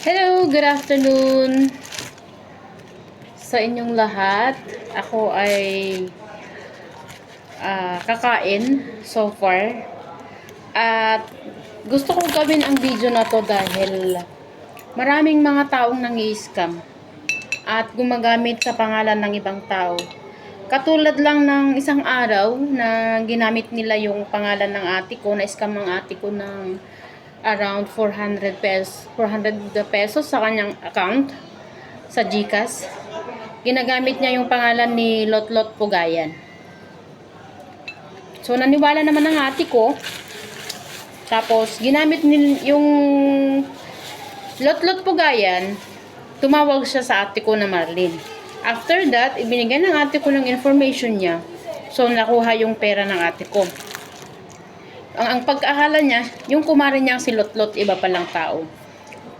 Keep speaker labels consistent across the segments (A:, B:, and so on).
A: Hello, good afternoon sa inyong lahat. Ako ay kakain so far. At gusto kong gawin ang video na to dahil maraming mga taong nangi-scam at gumagamit sa pangalan ng ibang tao. Katulad lang ng isang araw na ginamit nila yung pangalan ng ate ko, na-scam ng ate ko ng around 400 pesos sa kanyang account sa GCash. Ginagamit niya yung pangalan ni Lotlot Pugayan. So, naniwala naman ng ate ko. Tapos, ginamit yung Lotlot Pugayan, tumawag siya sa ate ko na Marlene. After that, ibinigay ng ate ko ng information niya. So, nakuha yung pera ng ate ko. Ang pag-aakala niya, yung kumare niya si Lotlot, iba palang tao.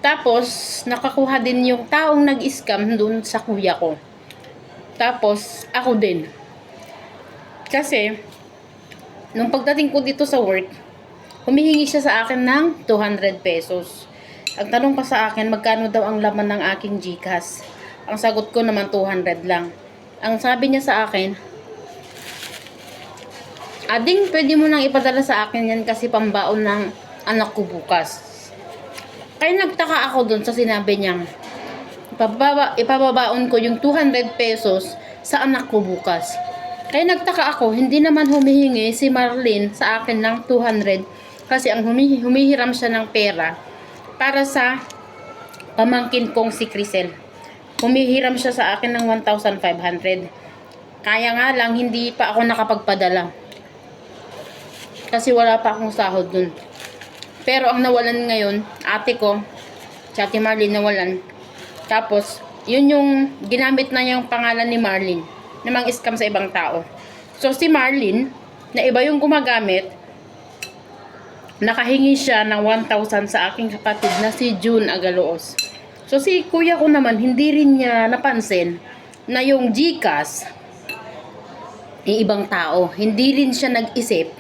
A: Tapos, nakakuha din yung taong nag-scam dun sa kuya ko. Tapos, ako din. Kasi, nung pagdating ko dito sa work, humihingi siya sa akin ng 200 pesos. Ang tanong pa sa akin, magkano daw ang laman ng aking GCash? Ang sagot ko naman 200 lang. Ang sabi niya sa akin, Ading, pwede mo nang ipadala sa akin yan kasi pambaon ng anak ko bukas. Kaya nagtaka ako dun sa sinabi niyang, ipababaon ko yung 200 pesos sa anak ko bukas. Kaya nagtaka ako, hindi naman humihingi si Marlene sa akin ng 200 kasi ang humihiram siya ng pera para sa pamangkin kong si Crisel. Humihiram siya sa akin ng 1,500. Kaya nga lang, hindi pa ako nakapagpadala. Kasi wala pa akong sahod dun. Pero ang nawalan ngayon, ate ko, si Ate Marlene nawalan. Tapos, yun yung ginamit na yung pangalan ni Marlene na mang-scam sa ibang tao. So, si Marlene, na iba yung gumagamit, nakahingi siya ng 1,000 sa aking kapatid na si June Agaloos. So, si kuya ko naman, hindi rin niya napansin na yung GCash, yung ibang tao, hindi rin siya nag-isip,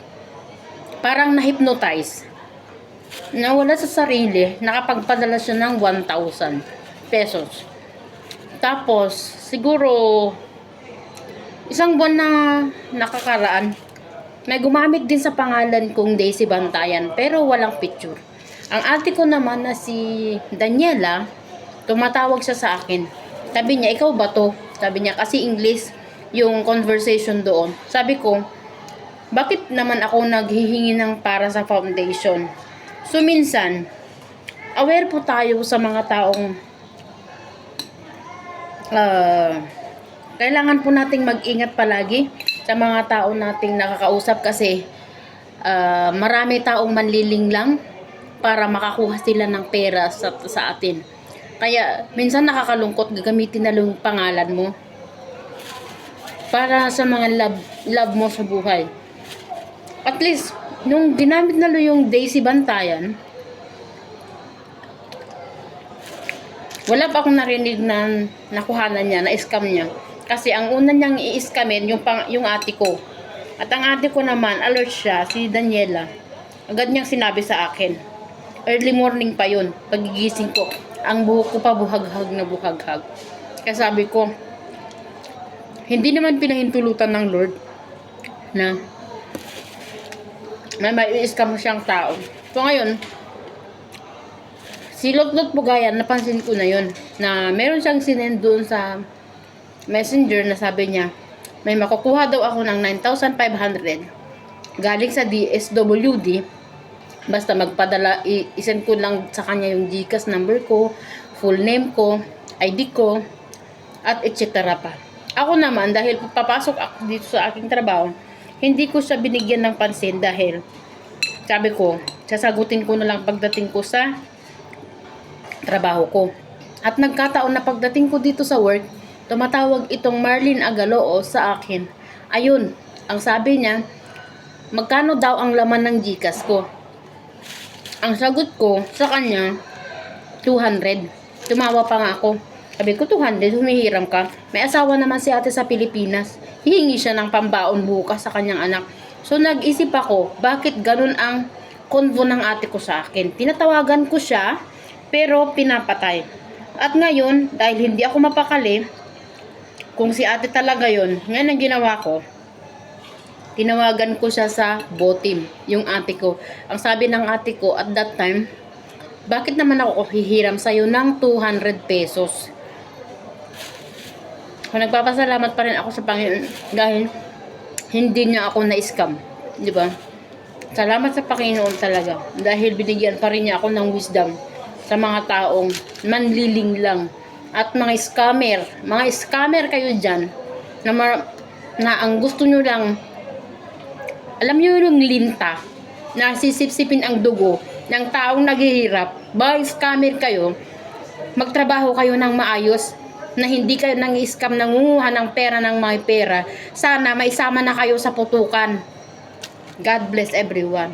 A: parang na-hypnotize. Nawala sa sarili, nakapagpadala siya ng 1,000 pesos. Tapos, siguro, isang buwan na nakakaraan, may gumamit din sa pangalan kong Daisy Bantayan, pero walang picture. Ang ate ko naman na si Daniela, tumatawag siya sa akin. Sabi niya, ikaw ba to? Sabi niya, kasi English yung conversation doon. Sabi ko, bakit naman ako naghihingi ng para sa foundation? So, minsan, aware po tayo sa mga taong kailangan po nating mag-ingat palagi sa mga tao nating nakakausap kasi marami taong manliling lang para makakuha sila ng pera sa atin. Kaya, minsan nakakalungkot gagamitin na lang yung pangalan mo para sa mga love mo sa buhay. At least, nung ginamit na yung Daisy Bantayan, wala pa akong narinig na nakuhanan niya, na-scam niya. Kasi ang una niyang i-scamin, yung ate ko. At ang ate ko naman, alert siya, si Daniela. Agad niyang sinabi sa akin. Early morning pa yun, pagigising ko. Ang buhok ko pa buhaghag na buhaghag. Kaya sabi ko, hindi naman pinahintulutan ng Lord na may i-scam siyang tao. So ngayon, si Lotlot Pugayan, napansin ko na yun, na meron siyang sinend doon sa messenger na sabi niya, may makukuha daw ako ng 9,500 galing sa DSWD, basta magpadala, isend ko lang sa kanya yung GCash number ko, full name ko, ID ko, at etc. pa. Ako naman, dahil papasok ako dito sa aking trabaho, hindi ko siya binigyan ng pansin dahil sabi ko, sasagutin ko na lang pagdating ko sa trabaho ko. At nagkataon na pagdating ko dito sa work, tumatawag itong Marlene Agaloo sa akin. Ayun, ang sabi niya, magkano daw ang laman ng GCash ko? Ang sagot ko sa kanya, 200. Tumawa pa nga ako. Sabi ko, 200, humihiram ka. May asawa naman si ate sa Pilipinas. Hihingi siya ng pambaon bukas sa kanyang anak. So, nag-isip ako, bakit ganun ang konvo ng ate ko sa akin? Tinatawagan ko siya pero pinapatay. At ngayon, dahil hindi ako mapakali, kung si ate talaga yon, ngayon ang ginawa ko, tinawagan ko siya sa botim, yung ate ko. Ang sabi ng ate ko at that time, bakit naman ako hihiram sa'yo ng 200 pesos? So, nagpapasalamat pa rin ako sa Panginoon dahil hindi niya ako na-scam. Di ba? Salamat sa Panginoon talaga. Dahil binigyan pa rin niya ako ng wisdom sa mga taong manliling lang. At mga scammer kayo dyan na ang gusto nyo lang, alam nyo yung linta na sisipsipin ang dugo ng taong naghihirap. Mga scammer kayo, magtrabaho kayo ng maayos na hindi kayo nang-scam, nangunguha ng pera ng mga pera. Sana maisama na kayo sa putukan. God bless everyone.